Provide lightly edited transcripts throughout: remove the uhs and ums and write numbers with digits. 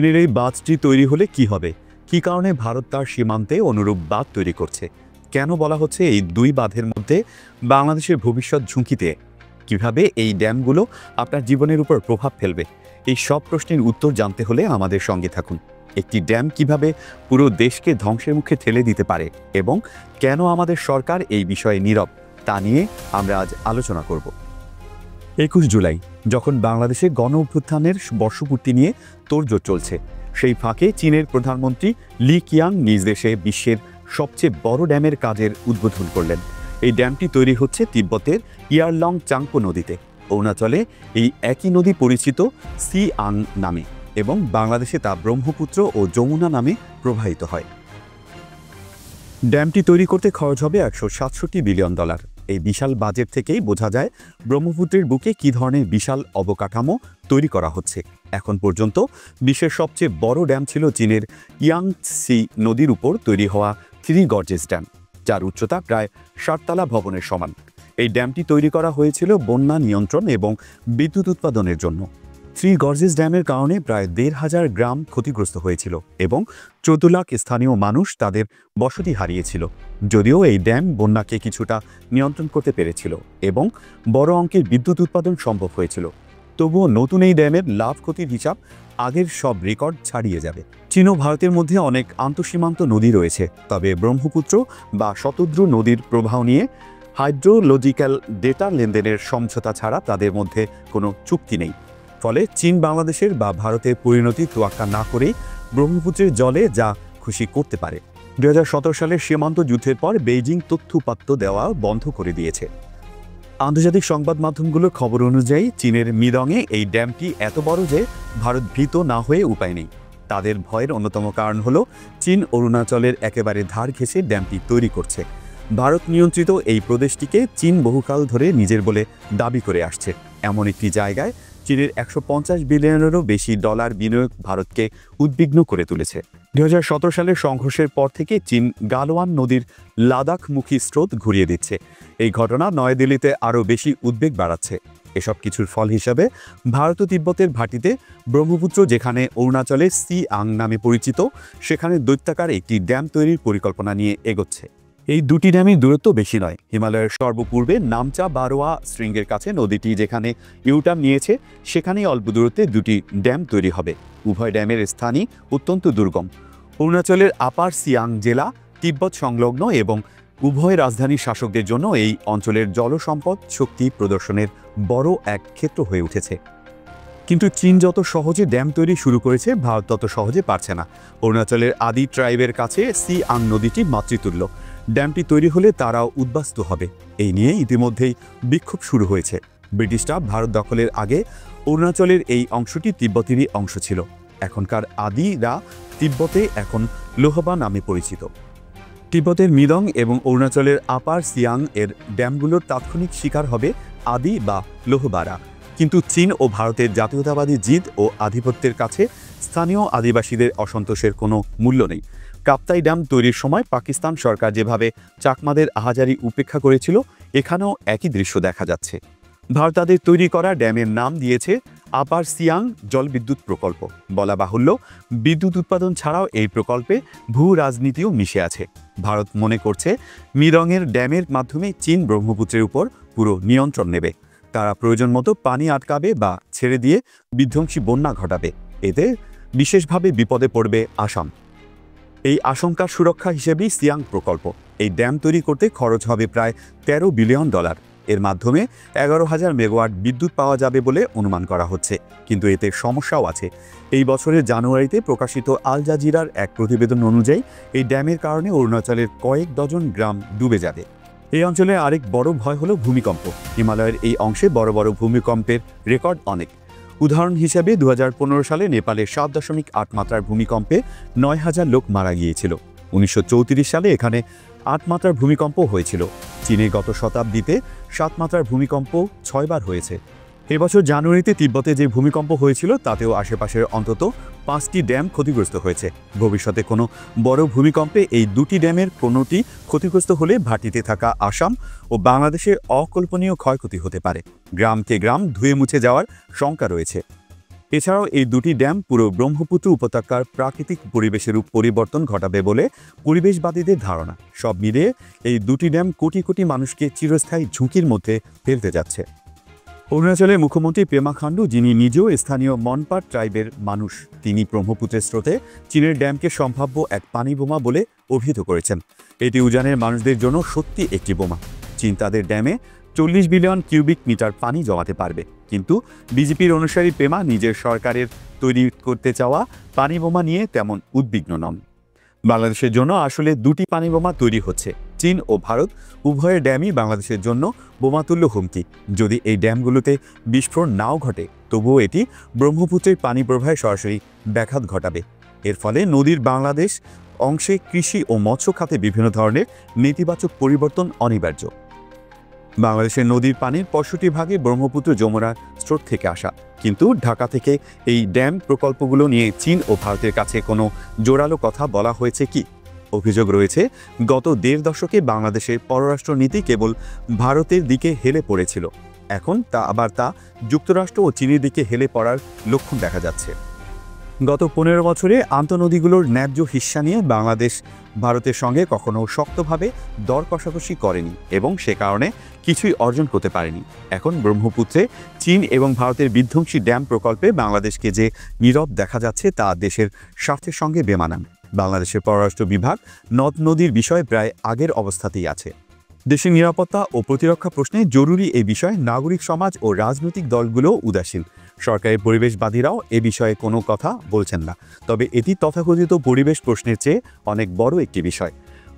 চীনের এই বাঁধটি তৈরি হলে কি হবে, কি কারণে ভারত তার সীমান্তে অনুরূপ বাঁধ তৈরি করছে, কেন বলা হচ্ছে এই দুই বাঁধের মধ্যে বাংলাদেশের ভবিষ্যৎ ঝুঁকিতে, কিভাবে এই ড্যামগুলো আপনার জীবনের উপর প্রভাব ফেলবে, এই সব প্রশ্নের উত্তর জানতে হলে আমাদের সঙ্গে থাকুন। একটি ড্যাম কিভাবে পুরো দেশকে ধ্বংসের মুখে ঠেলে দিতে পারে এবং কেন আমাদের সরকার এই বিষয়ে নীরব, তা নিয়ে আমরা আজ আলোচনা করব। 21 জুলাই যখন বাংলাদেশে গণ অভ্যুত্থানের বর্ষপূর্তি নিয়ে তোড়জোড় চলছে, সেই ফাঁকে চীনের প্রধানমন্ত্রী লি কিয়াং নিজ দেশে বিশ্বের সবচেয়ে বড় ড্যামের কাজের উদ্বোধন করলেন। এই ড্যামটি তৈরি হচ্ছে তিব্বতের ইয়ারলং চাংপো নদীতে। অরুণাচলে এই একই নদী পরিচিত সিআং নামে এবং বাংলাদেশে তা ব্রহ্মপুত্র ও যমুনা নামে প্রবাহিত হয়। ড্যামটি তৈরি করতে খরচ হবে $167 বিলিয়ন। এই বিশাল বাজেট থেকেই বোঝা যায় ব্রহ্মপুত্রের বুকে কী ধরনের বিশাল অবকাঠামো তৈরি করা হচ্ছে। এখন পর্যন্ত বিশ্বের সবচেয়ে বড় ড্যাম ছিল চীনের ইয়াংৎসি নদীর উপর তৈরি হওয়া 3 গর্জেস ড্যাম, যার উচ্চতা প্রায় 7 তলা ভবনের সমান। এই ড্যামটি তৈরি করা হয়েছিল বন্যা নিয়ন্ত্রণ এবং বিদ্যুৎ উৎপাদনের জন্য। 3 গর্জেস ড্যামের কারণে প্রায় 1,500 গ্রাম ক্ষতিগ্রস্ত হয়েছিল এবং 14 লাখ স্থানীয় মানুষ তাদের বসতি হারিয়েছিল। যদিও এই ড্যাম বন্যাকে কিছুটা নিয়ন্ত্রণ করতে পেরেছিল এবং বড় অঙ্কের বিদ্যুৎ উৎপাদন সম্ভব হয়েছিল, তবুও নতুন এই ড্যামের লাভ ক্ষতির হিসাব আগের সব রেকর্ড ছাড়িয়ে যাবে। চীন ও ভারতের মধ্যে অনেক আন্তঃসীমান্ত নদী রয়েছে, তবে ব্রহ্মপুত্র বা শতদ্রু নদীর প্রবাহ নিয়ে হাইড্রোলজিক্যাল ডেটা লেনদেনের সমঝোতা ছাড়া তাদের মধ্যে কোনো চুক্তি নেই। ফলে চীন বাংলাদেশের বা ভারতের পরিণতি তোয়াক্কা না করেই ব্রহ্মপুত্রের জলে যা খুশি করতে পারে। 2017 সালের সীমান্ত যুদ্ধের পর বেইজিং তথ্যউপাত্ত দেওয়া বন্ধ করে দিয়েছে। আন্তর্জাতিক সংবাদ মাধ্যমগুলোর খবর অনুযায়ী চীনের মিদংয়ে এই ড্যামটি এত বড় যে ভারত ভীত না হয়ে উপায় নেই। তাদের ভয়ের অন্যতম কারণ হলো চীন অরুণাচলের একেবারে ধার ঘেঁষে ড্যামটি তৈরি করছে। ভারত নিয়ন্ত্রিত এই প্রদেশটিকে চীন বহুকাল ধরে নিজের বলে দাবি করে আসছে। এমন একটি জায়গায় চীনের $150 বিলিয়নেরও বেশি বিনিয়োগ ভারতকে উদ্বিগ্ন করে তুলেছে। 2017 সালের সংঘর্ষের পর থেকে চীন গালওয়ান নদীর লাদাখমুখী স্রোত ঘুরিয়ে দিচ্ছে। এই ঘটনা নয়াদিল্লিতে আরও বেশি উদ্বেগ বাড়াচ্ছে। এসব কিছুর ফল হিসাবে ভারত ও তিব্বতের ভাটিতে ব্রহ্মপুত্র, যেখানে অরুণাচলে সিআং নামে পরিচিত, সেখানে দৈত্যাকার একটি ড্যাম তৈরির পরিকল্পনা নিয়ে এগোচ্ছে। এই দুটি ড্যামের দূরত্ব বেশি নয়। হিমালয়ের সর্বপূর্বে নামচা বারোয়া শৃঙ্গের কাছে নদীটি যেখানে ইউটার্ন নিয়েছে, সেখানেই অল্প দূরত্বে দুটি ড্যাম তৈরি হবে। উভয় ড্যামের স্থানই অত্যন্ত দুর্গম। অরুণাচলের আপার সিয়াং জেলা তিব্বত সংলগ্ন এবং উভয় রাজধানীর শাসকদের জন্য এই অঞ্চলের জলসম্পদ শক্তি প্রদর্শনের বড় এক ক্ষেত্র হয়ে উঠেছে। কিন্তু চীন যত সহজে ড্যাম তৈরি শুরু করেছে, ভারত তত সহজে পারছে না। অরুণাচলের আদি ট্রাইবের কাছে সিআং নদীটি মাতৃতুল্য। ড্যামটি তৈরি হলে তারাও উদ্বাস্তু হবে, এই নিয়ে ইতিমধ্যেই বিক্ষোভ শুরু হয়েছে। ব্রিটিশরা ভারত দখলের আগে অরুণাচলের এই অংশটি তিব্বতেরই অংশ ছিল। এখনকার আদিরা তিব্বতে এখন লোহবা নামে পরিচিত। তিব্বতের মিদং এবং অরুণাচলের আপার সিয়াং এর ড্যামগুলোর তাৎক্ষণিক শিকার হবে আদি বা লোহবারা। কিন্তু চীন ও ভারতের জাতীয়তাবাদী জিদ ও আধিপত্যের কাছে স্থানীয় আদিবাসীদের অসন্তোষের কোনো মূল্য নেই। কাপ্তাই ড্যাম তৈরির সময় পাকিস্তান সরকার যেভাবে চাকমাদের আহাজারি উপেক্ষা করেছিল, এখানেও একই দৃশ্য দেখা যাচ্ছে। ভারত তাদের তৈরি করা ড্যামের নাম দিয়েছে আপার সিয়াং জলবিদ্যুৎ প্রকল্প। বলা বাহুল্য, বিদ্যুৎ উৎপাদন ছাড়াও এই প্রকল্পে ভূ রাজনীতিও মিশে আছে। ভারত মনে করছে মিদংয়ের ড্যামের মাধ্যমে চীন ব্রহ্মপুত্রের উপর পুরো নিয়ন্ত্রণ নেবে। তারা প্রয়োজন মতো পানি আটকাবে বা ছেড়ে দিয়ে বিধ্বংসী বন্যা ঘটাবে। এতে বিশেষভাবে বিপদে পড়বে আসাম। এই আশঙ্কার সুরক্ষা হিসেবেই সিয়াং প্রকল্প। এই ড্যাম তৈরি করতে খরচ হবে প্রায় $13 বিলিয়ন। এর মাধ্যমে 11,000 মেগাওয়াট বিদ্যুৎ পাওয়া যাবে বলে অনুমান করা হচ্ছে। কিন্তু এতে সমস্যাও আছে। এই বছরের জানুয়ারিতে প্রকাশিত আল জাজিরার এক প্রতিবেদন অনুযায়ী এই ড্যামের কারণে অরুণাচলের কয়েক ডজন গ্রাম ডুবে যাবে। এই অঞ্চলে আরেক বড় ভয় হলো ভূমিকম্প। হিমালয়ের এই অংশে বড় বড় ভূমিকম্পের রেকর্ড অনেক। উদাহরণ হিসেবে 2015 সালে নেপালে 7.8 মাত্রার ভূমিকম্পে 9,000 লোক মারা গিয়েছিল। 1934 সালে এখানে 8 মাত্রার ভূমিকম্প হয়েছিল। চীনে গত শতাব্দীতে 7 মাত্রার ভূমিকম্প 6 বার হয়েছে। এবছর জানুয়ারিতে তিব্বতে যে ভূমিকম্প হয়েছিল তাতেও আশেপাশের অন্তত 5টি ড্যাম ক্ষতিগ্রস্ত হয়েছে। ভবিষ্যতে কোনো বড় ভূমিকম্পে এই দুটি ড্যামের কোনোটি ক্ষতিগ্রস্ত হলে ভাটিতে থাকা আসাম ও বাংলাদেশের অকল্পনীয় ক্ষয়ক্ষতি হতে পারে। গ্রামকে গ্রাম ধুয়ে মুছে যাওয়ার শঙ্কা রয়েছে। এছাড়াও এই দুটি ড্যাম পুরো ব্রহ্মপুত্র উপত্যকার প্রাকৃতিক পরিবেশের পরিবর্তন ঘটাবে বলে পরিবেশবাদীদের ধারণা। সব মিলিয়ে এই দুটি ড্যাম কোটি কোটি মানুষকে চিরস্থায়ী ঝুঁকির মধ্যে ফেলতে যাচ্ছে। অরুণাচলের মুখ্যমন্ত্রী পেমা খান্ডু, যিনি নিজেও স্থানীয় মনপা ট্রাইবের মানুষ, তিনি ব্রহ্মপুত্রের স্রোতে চীনের ড্যামকে সম্ভাব্য এক পানি বোমা বলে অভিহিত করেছেন। এটি উজানের মানুষদের জন্য সত্যি একটি বোমা। চীন তাদের ড্যামে 40 বিলিয়ন কিউবিক মিটার পানি জমাতে পারবে, কিন্তু বিজেপির অনুসারী পেমা নিজের সরকারের তৈরি করতে চাওয়া পানি বোমা নিয়ে তেমন উদ্বিগ্ন নন। বাংলাদেশের জন্য আসলে দুটি পানি বোমা তৈরি হচ্ছে। চীন ও ভারত উভয়ের ড্যামই বাংলাদেশের জন্য বোমাতুল্য হুমকি। যদি এই ড্যামগুলোতে বিস্ফোরণ নাও ঘটে, তবুও এটি ব্রহ্মপুত্রের পানি প্রবাহে সরাসরি ব্যাঘাত ঘটাবে। এর ফলে নদীর বাংলাদেশ অংশে কৃষি ও মৎস্য খাতে বিভিন্ন ধরনের নেতিবাচক পরিবর্তন অনিবার্য। বাংলাদেশের নদীর পানির 65% ব্রহ্মপুত্র যমুনার স্রোত থেকে আসা, কিন্তু ঢাকা থেকে এই ড্যাম প্রকল্পগুলো নিয়ে চীন ও ভারতের কাছে কোনো জোরালো কথা বলা হয়েছে কি? অভিযোগ রয়েছে, গত 1.5 দশকে বাংলাদেশের পররাষ্ট্রনীতি কেবল ভারতের দিকে হেলে পড়েছিল। এখন তা যুক্তরাষ্ট্র ও চীনের দিকে হেলে পড়ার লক্ষণ দেখা যাচ্ছে। গত 15 বছরে আন্তঃনদীগুলোর ন্যায্য হিস্সা নিয়ে বাংলাদেশ ভারতের সঙ্গে কখনো শক্তভাবে দর কষাকষি করেনি এবং সে কারণে কিছুই অর্জন করতে পারেনি। এখন ব্রহ্মপুত্রে চীন এবং ভারতের বিধ্বংসী ড্যাম প্রকল্পে বাংলাদেশকে যে নীরব দেখা যাচ্ছে, তা দেশের স্বার্থের সঙ্গে বেমানান। বাংলাদেশের পররাষ্ট্র বিভাগ নদ নদীর বিষয়ে প্রায় আগের অবস্থাতেই আছে। দেশের নিরাপত্তা ও প্রতিরক্ষা প্রশ্নে জরুরি এই বিষয়ে নাগরিক সমাজ ও রাজনৈতিক দলগুলো উদাসীন। সরকারের পরিবেশবাদীরাও এ বিষয়ে কোনো কথা বলছেন না। তবে এটি তথাকথিত পরিবেশ প্রশ্নের চেয়ে অনেক বড় একটি বিষয়।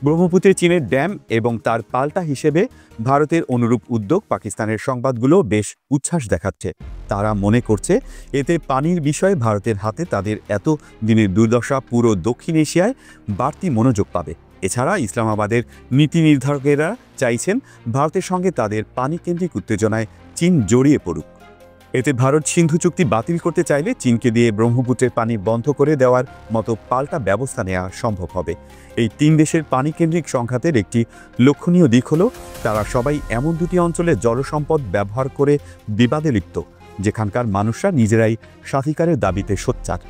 ব্রহ্মপুত্রে চীনের ড্যাম এবং তার পাল্টা হিসেবে ভারতের অনুরূপ উদ্যোগ পাকিস্তানের সংবাদগুলো বেশ উচ্ছ্বাস দেখাচ্ছে। তারা মনে করছে এতে পানির বিষয়ে ভারতের হাতে তাদের এত দিনের দুর্দশা পুরো দক্ষিণ এশিয়ায় বাড়তি মনোযোগ পাবে। এছাড়া ইসলামাবাদের নীতি নির্ধারকেরা চাইছেন ভারতের সঙ্গে তাদের পানিকেন্দ্রিক উত্তেজনায় চীন জড়িয়ে পড়ুক। এতে ভারত সিন্ধু চুক্তি বাতিল করতে চাইলে চীনকে দিয়ে ব্রহ্মপুত্রের পানি বন্ধ করে দেওয়ার মতো পাল্টা ব্যবস্থা নেওয়া সম্ভব হবে। এই 3 দেশের পানিকেন্দ্রিক সংঘাতের একটি লক্ষণীয় দিক হল, তারা সবাই এমন দুটি অঞ্চলে জলসম্পদ ব্যবহার করে বিবাদে লিপ্ত, যেখানকার মানুষরা নিজেরাই স্বাধিকারের দাবিতে সোচ্চার।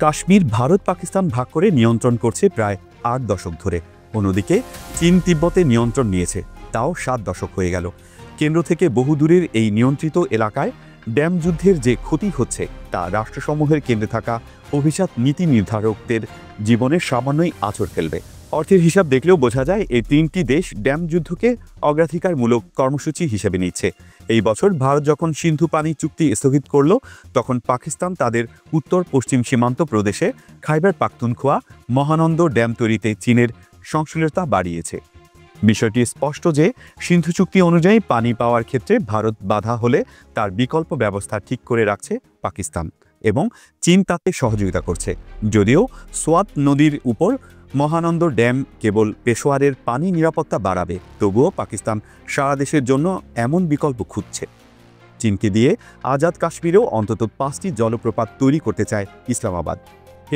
কাশ্মীর ভারত পাকিস্তান ভাগ করে নিয়ন্ত্রণ করছে প্রায় 8 দশক ধরে। অন্যদিকে চীন তিব্বতে নিয়ন্ত্রণ নিয়েছে, তাও 7 দশক হয়ে গেল। কেন্দ্র থেকে বহুদূরের এই নিয়ন্ত্রিত এলাকায় ড্যাম যুদ্ধের যে ক্ষতি হচ্ছে, তা রাষ্ট্রসমূহের কেন্দ্রে থাকা অভিজাত নীতি নির্ধারকদের জীবনের সামান্যই আঁচড় ফেলবে। অর্থের হিসাব দেখলেও বোঝা যায় এই 3টি দেশ ড্যাম যুদ্ধকে অগ্রাধিকারমূলক কর্মসূচি হিসেবে নিচ্ছে। এই বছর ভারত যখন সিন্ধু পানি চুক্তি স্থগিত করল, তখন পাকিস্তান তাদের উত্তর পশ্চিম সীমান্ত প্রদেশে খাইবার পাখতুনখোয়া মহানন্দ ড্যাম তৈরিতে চীনের সংশ্লিষ্টতা বাড়িয়েছে। বিষয়টি স্পষ্ট যে সিন্ধু চুক্তি অনুযায়ী পানি পাওয়ার ক্ষেত্রে ভারত বাধা হলে তার বিকল্প ব্যবস্থা ঠিক করে রাখছে পাকিস্তান, এবং চীন তাতে সহযোগিতা করছে। যদিও সোয়াত নদীর উপর মহানন্দ ড্যাম কেবল পেশোয়ারের পানি নিরাপত্তা বাড়াবে, তবুও পাকিস্তান সারা দেশের জন্য এমন বিকল্প খুঁজছে। চীনকে দিয়ে আজাদ কাশ্মীরেও অন্তত 5টি জলপ্রপাত তৈরি করতে চায় ইসলামাবাদ।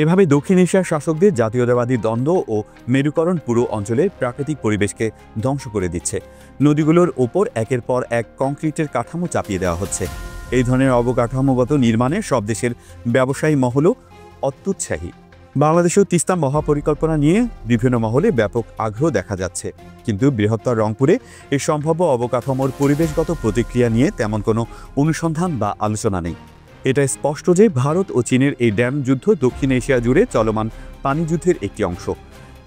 এভাবে দক্ষিণ এশিয়ার শাসকদের জাতীয়তাবাদী দ্বন্দ্ব ও মেরুকরণ পুরো অঞ্চলের প্রাকৃতিক পরিবেশকে ধ্বংস করে দিচ্ছে। নদীগুলোর ওপর একের পর এক কংক্রিটের কাঠামো চাপিয়ে দেওয়া হচ্ছে। এই ধরনের অবকাঠামোগত নির্মাণে সব দেশের ব্যবসায়ী মহলও অত্যুৎসাহী। বাংলাদেশেও তিস্তা মহাপরিকল্পনা নিয়ে বিভিন্ন মহলে ব্যাপক আগ্রহ দেখা যাচ্ছে, কিন্তু বৃহত্তর রংপুরে এই সম্ভাব্য অবকাঠামোর পরিবেশগত প্রতিক্রিয়া নিয়ে তেমন কোনো অনুসন্ধান বা আলোচনা নেই। এটা স্পষ্ট যে ভারত ও চীনের এই ড্যাম যুদ্ধ দক্ষিণ এশিয়া জুড়ে চলমান পানি যুদ্ধের একটি অংশ।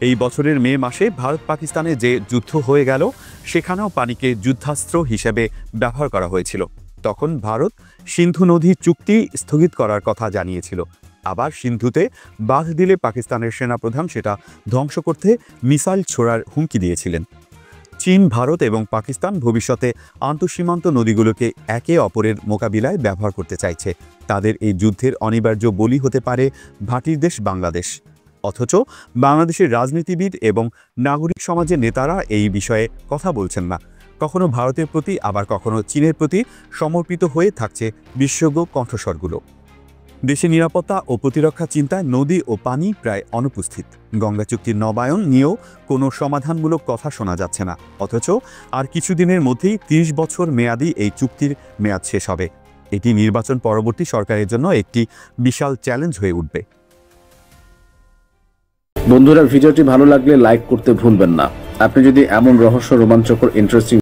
এই বছরের মে মাসে ভারত পাকিস্তানে যে যুদ্ধ হয়ে গেল, সেখানেও পানিকে যুদ্ধাস্ত্র হিসেবে ব্যবহার করা হয়েছিল। তখন ভারত সিন্ধু নদী চুক্তি স্থগিত করার কথা জানিয়েছিল। আবার সিন্ধুতে বাঁধ দিলে পাকিস্তানের সেনাপ্রধান সেটা ধ্বংস করতে মিসাইল ছোড়ার হুমকি দিয়েছিলেন। চীন, ভারত এবং পাকিস্তান ভবিষ্যতে আন্তঃসীমান্ত নদীগুলোকে একে অপরের মোকাবিলায় ব্যবহার করতে চাইছে। তাদের এই যুদ্ধের অনিবার্য বলি হতে পারে ভাটির দেশ বাংলাদেশ। অথচ বাংলাদেশের রাজনীতিবিদ এবং নাগরিক সমাজের নেতারা এই বিষয়ে কথা বলছেন না। কখনো ভারতের প্রতি, আবার কখনো চীনের প্রতি সমর্পিত হয়ে থাকছে বিশেষজ্ঞ কণ্ঠস্বরগুলো। দেশের নিরাপত্তা ও প্রতিরক্ষা চিন্তায় নদী ও পানি প্রায় অনুপস্থিত। গঙ্গা চুক্তির নবায়ন নিয়েও কোনো সমাধানমূলক কথা শোনা যাচ্ছে না। অথচ আর কিছুদিনের মধ্যেই 30 বছর মেয়াদী এই চুক্তির মেয়াদ শেষ হবে। এটি নির্বাচন পরবর্তী সরকারের জন্য একটি বিশাল চ্যালেঞ্জ হয়ে উঠবে। বন্ধুরা, ভিডিওটি ভালো লাগলে লাইক করতে ভুলবেন না। আপনি যদি এমন রহস্য, রোমাঞ্চকর, ইন্টারেস্টিং